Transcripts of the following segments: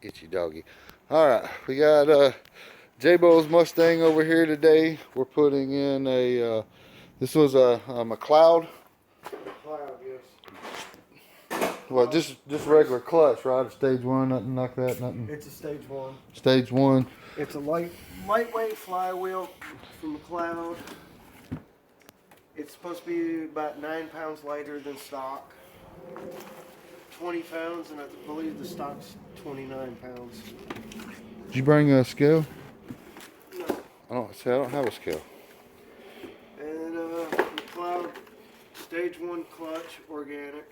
Itchy doggy. Alright, we got J-Bo's Mustang over here today. We're putting in a, this was a McLeod. McLeod, yes. Well, just regular clutch, right? Stage one, nothing like that, nothing. It's a stage one. Stage one. It's a lightweight flywheel from McLeod. It's supposed to be about 9 pounds lighter than stock. 20 pounds, and I believe the stock's 29 pounds. Did you bring a scale? No. I don't have a scale. And McLeod stage one clutch, organic.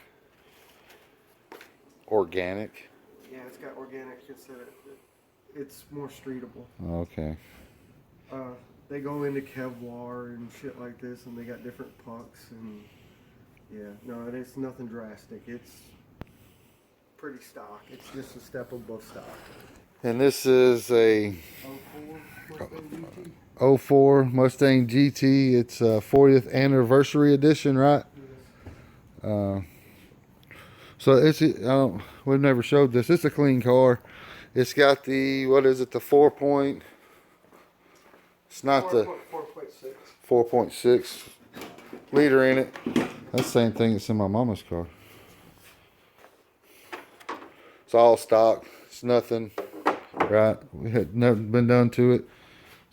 Organic? Yeah, it's got organic instead of it's more streetable. Okay. They go into Kevlar and shit like this, and they got different pucks, and yeah, no, it's nothing drastic. It's pretty stock. It's just a step above stock. And this is a 04 04 Mustang Mustang GT. GT. It's a 40th anniversary edition, right? Yes. So it's we've never showed this. It's a clean car. It's got the, what is it, the 4 point, it's not 4.6. 4.6 liter in it. That's the same thing that's in my mama's car. It's all stock. It's nothing, right? We had never been done to it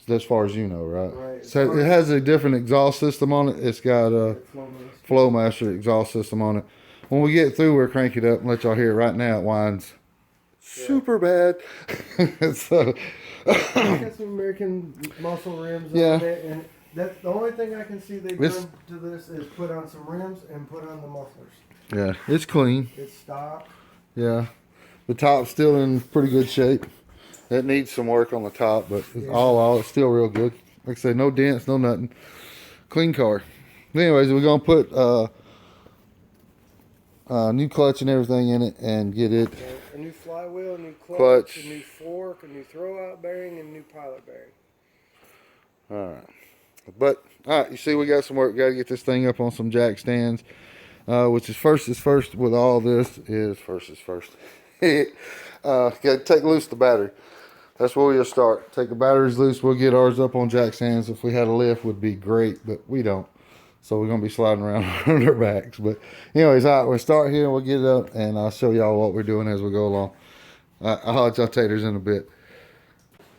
as far as you know, right? Right. So it has a different exhaust system on it. It's got a Flowmaster exhaust system on it. When we get through, we'll crank it up and let y'all hear it. Right now, it whines super bad. So it's got some American muscle rims on it, and that's the only thing I can see they've done to this is put on some rims and put on the mufflers. Yeah, it's clean. It's stock. Yeah, the top's still in pretty good shape. It needs some work on the top, but all it's still real good. Like I say, no dents, no nothing. Clean car. Anyways, we're gonna put new clutch and everything in it and get it. A new flywheel, a new clutch, a new fork, a new throwout bearing, and a new pilot bearing. Alright. But, alright, you see we got some work. We got to get this thing up on some jack stands. Which is first with all this is first. Got to take loose the battery. That's where we'll start. Take the batteries loose. We'll get ours up on jack stands. If we had a lift, would be great, but we don't. So we're going to be sliding around on our backs. But anyways, all right, we'll start here and we'll get it up, and I'll show y'all what we're doing as we go along. I'll let y'all taters in a bit.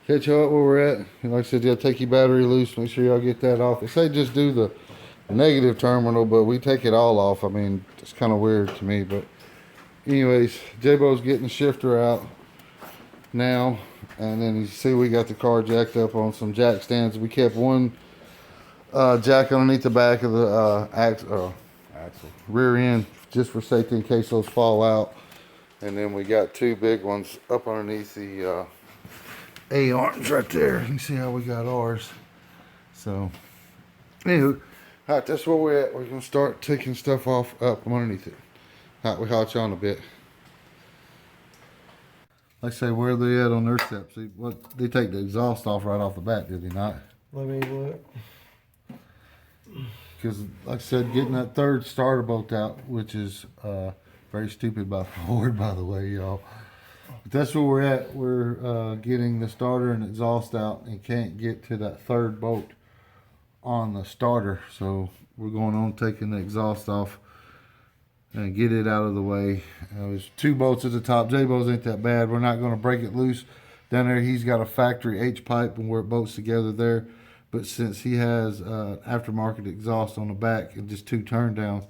Catch y'all up where we're at. And like I said, y'all take your battery loose. Make sure y'all get that off. They say just do the negative terminal, but we take it all off. I mean, it's kind of weird to me. But anyways, J-Bo's getting the shifter out now. And then you see we got the car jacked up on some jack stands. We kept one jack underneath the back of the axle, rear end, just for safety in case those fall out. And then we got two big ones up underneath the A-arms right there. You can see how we got ours. So, anywho, all right, that's where we're at. We're going to start taking stuff off up from underneath it. All right, we'll hot you on a bit. Like I say, where are they at on their steps? They take the exhaust off right off the bat, did they not? Let me look. Because, like I said, getting that third starter bolt out, which is very stupid by Ford, by the way, y'all. But that's where we're at. We're getting the starter and exhaust out and can't get to that third bolt on the starter. So we're going on taking the exhaust off and get it out of the way. There's two bolts at the top. J-Bo's ain't that bad. We're not going to break it loose. Down there, he's got a factory H-pipe and where it bolts together there. But since he has aftermarket exhaust on the back and just two turn downs,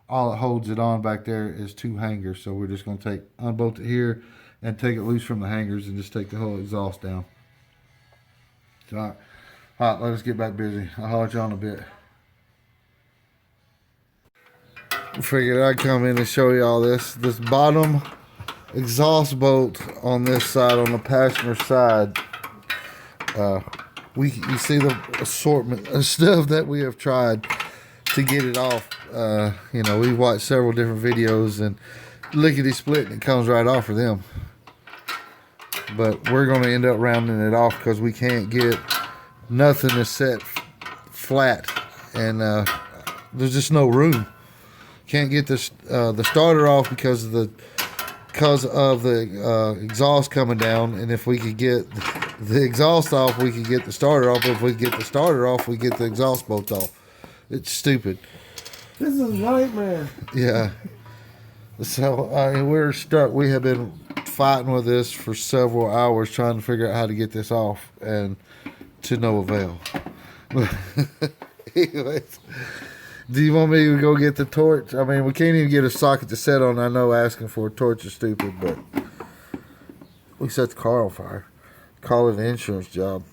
all it holds it on back there is two hangers. So we're just going to unbolt it here and take it loose from the hangers and just take the whole exhaust down. So, all right, let us get back busy. I'll holler at you on a bit. Figured I'd come in and show you all this. This bottom exhaust bolt on this side, on the passenger side, you see the assortment of stuff that we have tried to get it off. We've watched several different videos and lickety split and it comes right off for them. But we're going to end up rounding it off because we can't get nothing to set flat, and there's just no room. Can't get the starter off because of because of the exhaust coming down. And if we could get the exhaust off, we could get the starter off. If we get the starter off, we get the exhaust bolt off. It's stupid. This is a nightmare. Yeah. So we're stuck. We have been fighting with this for several hours trying to figure out how to get this off, and to no avail. Anyways, do you want me to go get the torch? I mean, we can't even get a socket to set on. I know asking for a torch is stupid, but we set the car on fire. Call it an insurance job.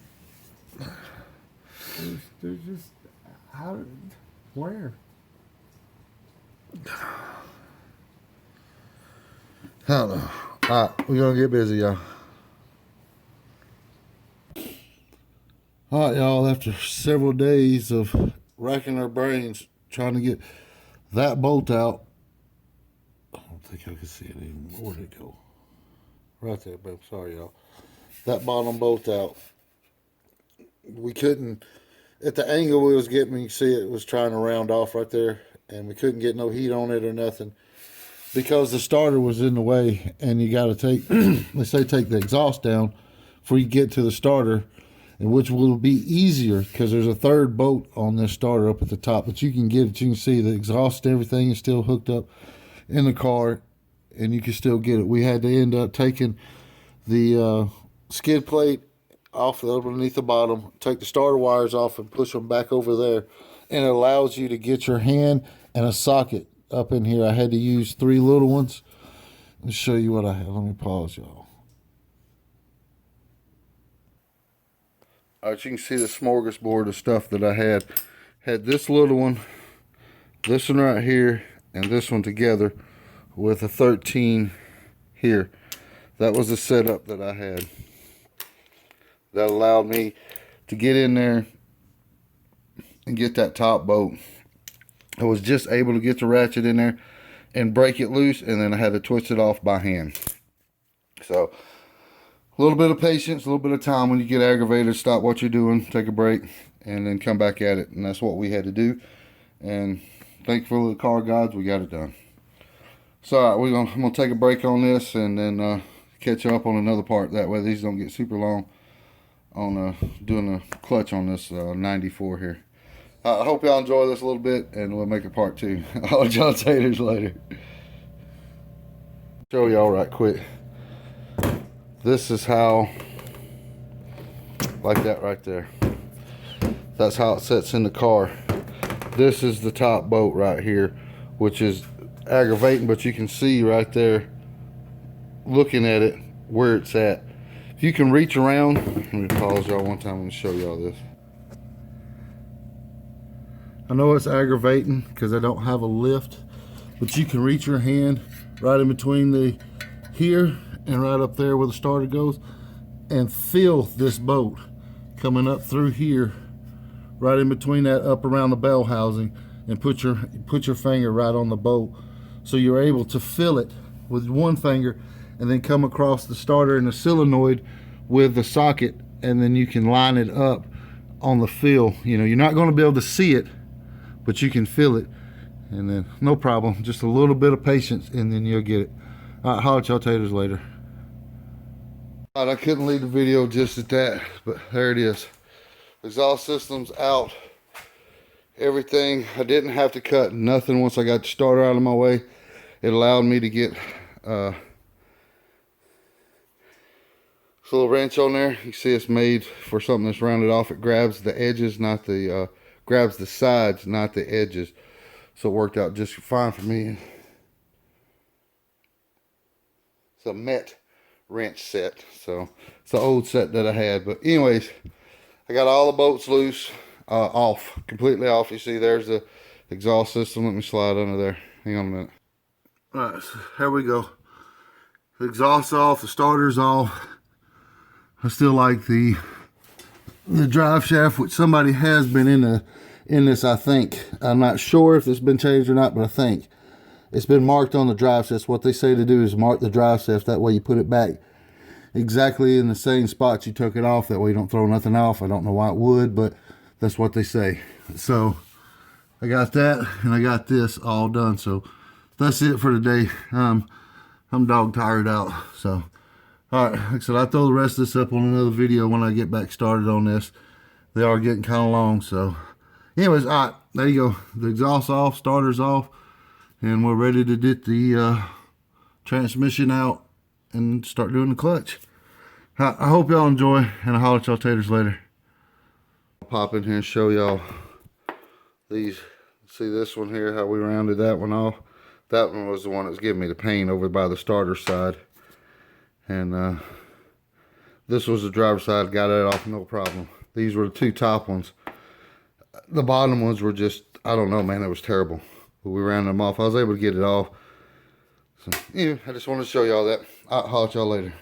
There's just where? I don't know. All right, we're going to get busy, y'all. All right, y'all, after several days of racking our brains trying to get that bolt out, I don't think I can see it anymore. Where'd it go? Right there, babe. Sorry, y'all. That bottom bolt out. We couldn't, at the angle we was getting, you can see it was trying to round off right there, and we couldn't get no heat on it or nothing, because the starter was in the way. And you got to take, they say take the exhaust down before you get to the starter, and which will be easier because there's a third bolt on this starter up at the top. But you can get it. You can see the exhaust and everything is still hooked up in the car, and you can still get it. We had to end up taking the skid plate off underneath the bottom, take the starter wires off and push them back over there, and it allows you to get your hand and a socket up in here. I had to use 3 little ones. Let's show you what I have. Let me pause, y'all. All right, you can see the smorgasbord of stuff that I had. Had this little one, this one right here, and this one together with a 13 here. That was the setup that I had. That allowed me to get in there and get that top bolt. I was just able to get the ratchet in there and break it loose, and then I had to twist it off by hand. So a little bit of patience, a little bit of time. When you get aggravated, stop what you're doing, take a break, and then come back at it. And that's what we had to do. And thankfully, the car gods, we got it done. So all right, I'm gonna take a break on this, and then catch up on another part. That way these don't get super long on doing a clutch on this 94 here. I hope y'all enjoy this a little bit, and we'll make a part 2. I'll let y'all taters later. Show y'all right quick. This is how, like that right there. That's how it sits in the car. This is the top bolt right here, which is aggravating, but you can see right there, looking at it, where it's at. If you can reach around, let me pause y'all one time and show y'all this. I know it's aggravating because I don't have a lift, but you can reach your hand right in between the here and right up there where the starter goes, and feel this bolt coming up through here, right in between that, up around the bell housing, and put your finger right on the bolt, so you're able to feel it with one finger, and then come across the starter and the solenoid with the socket, and then you can line it up on the feel. You know, you're not going to be able to see it, but you can feel it, and then no problem, just a little bit of patience, and then you'll get it. All right, holler at y'all taters later. All right, I couldn't leave the video just at that, but there it is. Exhaust system's out. Everything, I didn't have to cut nothing once I got the starter out of my way. It allowed me to get this little wrench on there. You see it's made for something that's rounded off. It grabs the edges, not the grabs the sides, not the edges. So it worked out just fine for me. It's a Met wrench set, so it's the old set that I had. But anyways, I got all the bolts loose, off, completely off. You see there's the exhaust system. Let me slide under there. Hang on a minute. All right, so here we go. The exhaust's off, the starter's off. I still like the drive shaft, which somebody has been in this, I think. I'm not sure if it's been changed or not, but I think it's been marked on the drive shaft. What they say to do is mark the drive shaft. That way you put it back exactly in the same spot you took it off. That way you don't throw nothing off. I don't know why it would, but that's what they say. So I got that, and I got this all done. So that's it for today. I'm dog tired out. So, all right, like I said, I'll throw the rest of this up on another video when I get back started on this. They are getting kind of long, so anyways, all right, there you go. The exhaust off, starter's off, and we're ready to get the transmission out and start doing the clutch. I hope y'all enjoy, and I'll holler at y'all taters later. I'll pop in here and show y'all these. See this one here, how we rounded that one off? That one was the one that was giving me the pain over by the starter side. And this was the driver's side, got it off no problem. These were the two top ones. The bottom ones were just, I don't know, man, it was terrible. But we rounded them off. I was able to get it off. So, yeah, I just wanted to show y'all that. I'll holler at y'all later.